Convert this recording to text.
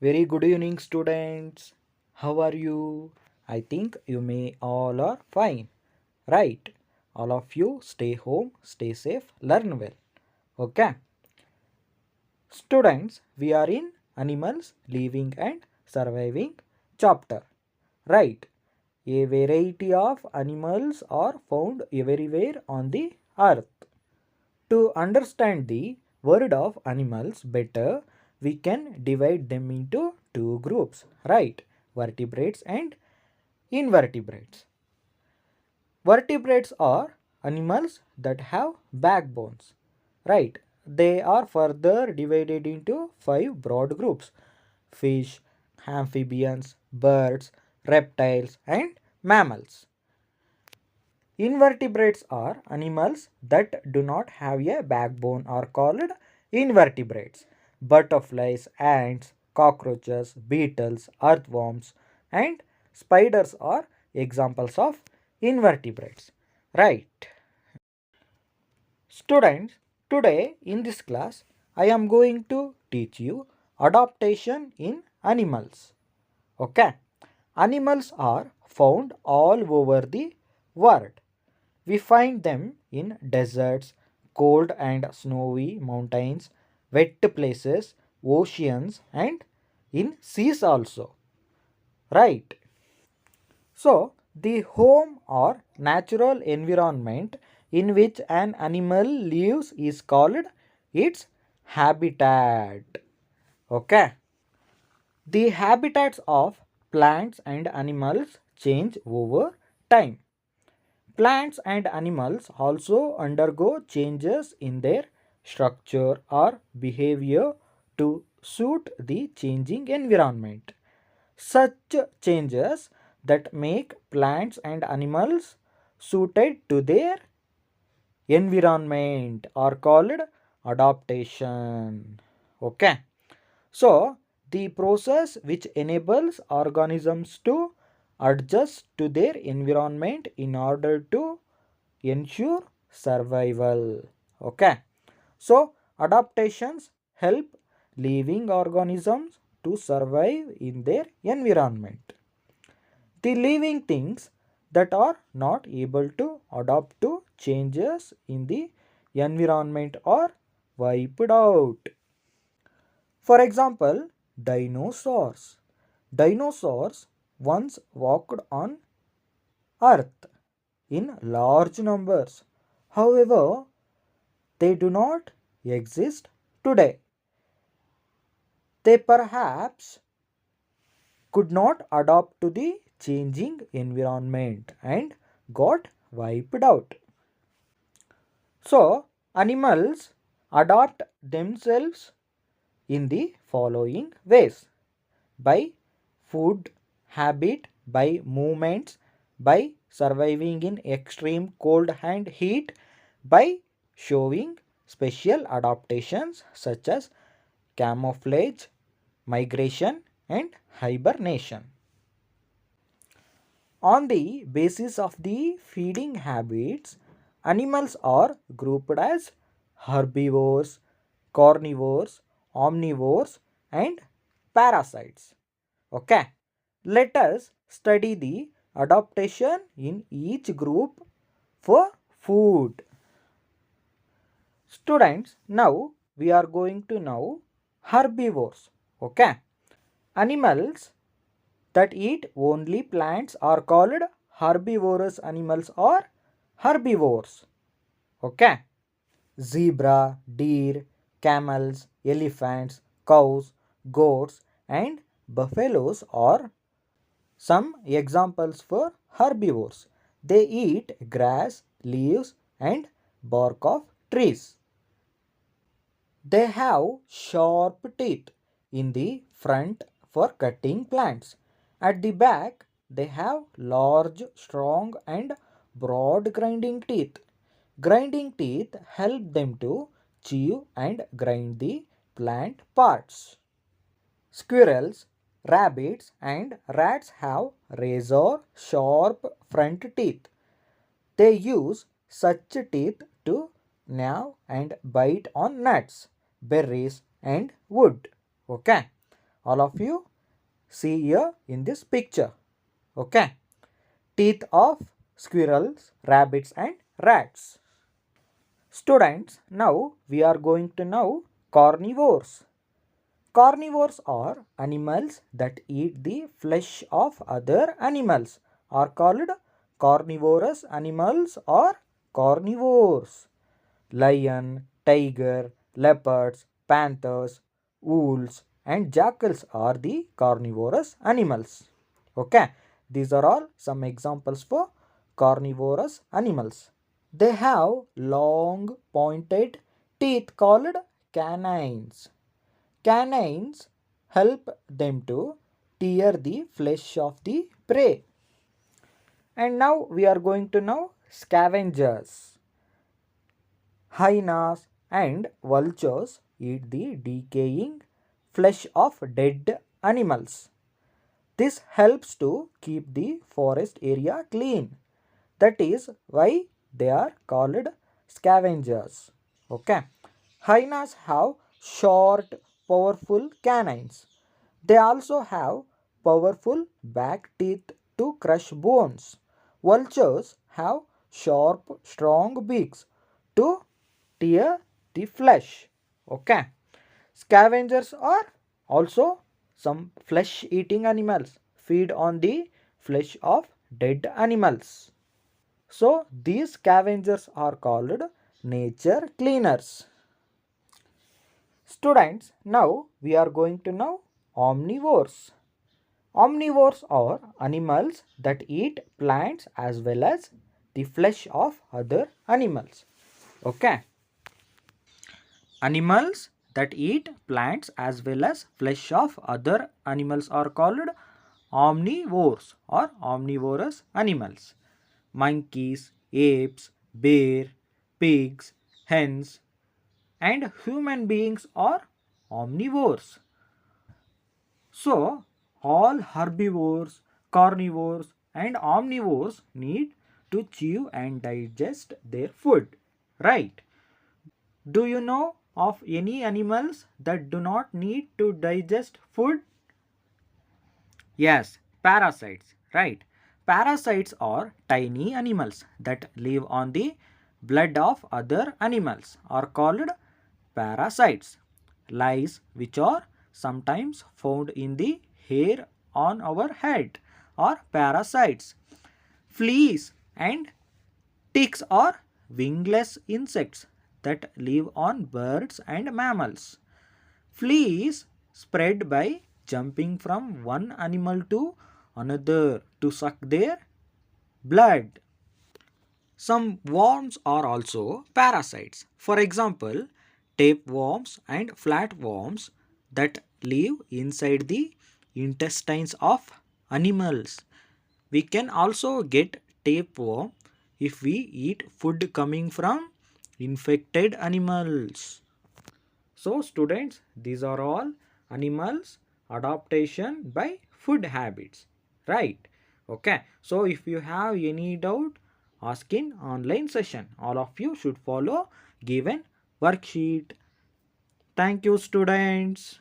Very good evening, students. How are you? I think you may all are fine, right? All of you stay home, stay safe, learn well. Okay, students, we are in animals living and surviving chapter, right? A variety of animals are found everywhere on the earth. To understand the world of animals better, we can divide them into two groups, right? Vertebrates and invertebrates. Vertebrates are animals that have backbones, right? They are further divided into five broad groups: fish, amphibians, birds, reptiles, and mammals. Invertebrates are animals that do not have a backbone are called invertebrates. Butterflies, ants, cockroaches, beetles, earthworms, and spiders are examples of invertebrates. Right. Students, today in this class, I am going to teach you adaptation in animals. Okay. Animals are found all over the world. We find them in deserts, cold and snowy mountains, wet places, oceans, and in seas also. Right? So, the home or natural environment in which an animal lives is called its habitat. Okay? The habitats of plants and animals change over time. Plants and animals also undergo changes in their structure or behavior to suit the changing environment. Such changes that make plants and animals suited to their environment are called adaptation. Okay. So, the process which enables organisms to adjust to their environment in order to ensure survival. Okay. So, adaptations help living organisms to survive in their environment. The living things that are not able to adapt to changes in the environment are wiped out. For example, dinosaurs. Dinosaurs once walked on Earth in large numbers. However, they do not exist today. They perhaps could not adapt to the changing environment and got wiped out. So, animals adapt themselves in the following ways: by food, habit, by movements, by surviving in extreme cold and heat, by showing special adaptations such as camouflage, migration, and hibernation. On the basis of the feeding habits, animals are grouped as herbivores, carnivores, omnivores, and parasites. Okay, let us study the adaptation in each group for food. Students, now we are going to know herbivores. Okay, animals that eat only plants are called herbivorous animals or herbivores. Okay, zebra, deer, camels, elephants, cows, goats, and buffaloes are some examples for herbivores. They eat grass, leaves, and bark of trees. They have sharp teeth in the front for cutting plants. At the back, they have large, strong, and broad grinding teeth. Grinding teeth help them to chew and grind the plant parts. Squirrels, rabbits, and rats have razor sharp front teeth. They use such teeth to gnaw and bite on nuts, berries, and wood. Okay. all of you see here in this picture. Okay. Teeth of squirrels, rabbits and rats. Students, now we are going to know carnivores. Carnivores are animals that eat the flesh of other animals are called carnivorous animals or carnivores. Lion, tiger, leopards, panthers, wolves and jackals are the carnivorous animals. Okay, these are all some examples for carnivorous animals. They have long pointed teeth called canines. Canines help them to tear the flesh of the prey. And now we are going to know scavengers. Hyenas and vultures eat the decaying flesh of dead animals. This helps to keep the forest area clean. That is why they are called scavengers. Okay. Hyenas have short, powerful canines. They also have powerful back teeth to crush bones. Vultures have sharp, strong beaks to tear the flesh. Okay. Scavengers are also some flesh eating animals, feed on the flesh of dead animals. So these scavengers are called nature cleaners. Students, now we are going to know omnivores. Omnivores are animals that eat plants as well as the flesh of other animals. Okay. Animals that eat plants as well as flesh of other animals are called omnivores or omnivorous animals. Monkeys, apes, bear, pigs, hens, and human beings are omnivores. So, all herbivores, carnivores, and omnivores need to chew and digest their food, right? Do you know of any animals that do not need to digest food? Yes, parasites, right? Parasites are tiny animals that live on the blood of other animals are called parasites. Lice, which are sometimes found in the hair on our head, are parasites. Fleas and ticks are wingless insects that live on birds and mammals. Fleas spread by jumping from one animal to another to suck their blood. Some worms are also parasites. For example, tapeworms and flatworms that live inside the intestines of animals. We can also get tapeworm if we eat food coming from infected animals. So students, these are all animals adaptation by food habits, right? Okay, so if you have any doubt, ask in online session. All of you should follow given worksheet. Thank you students.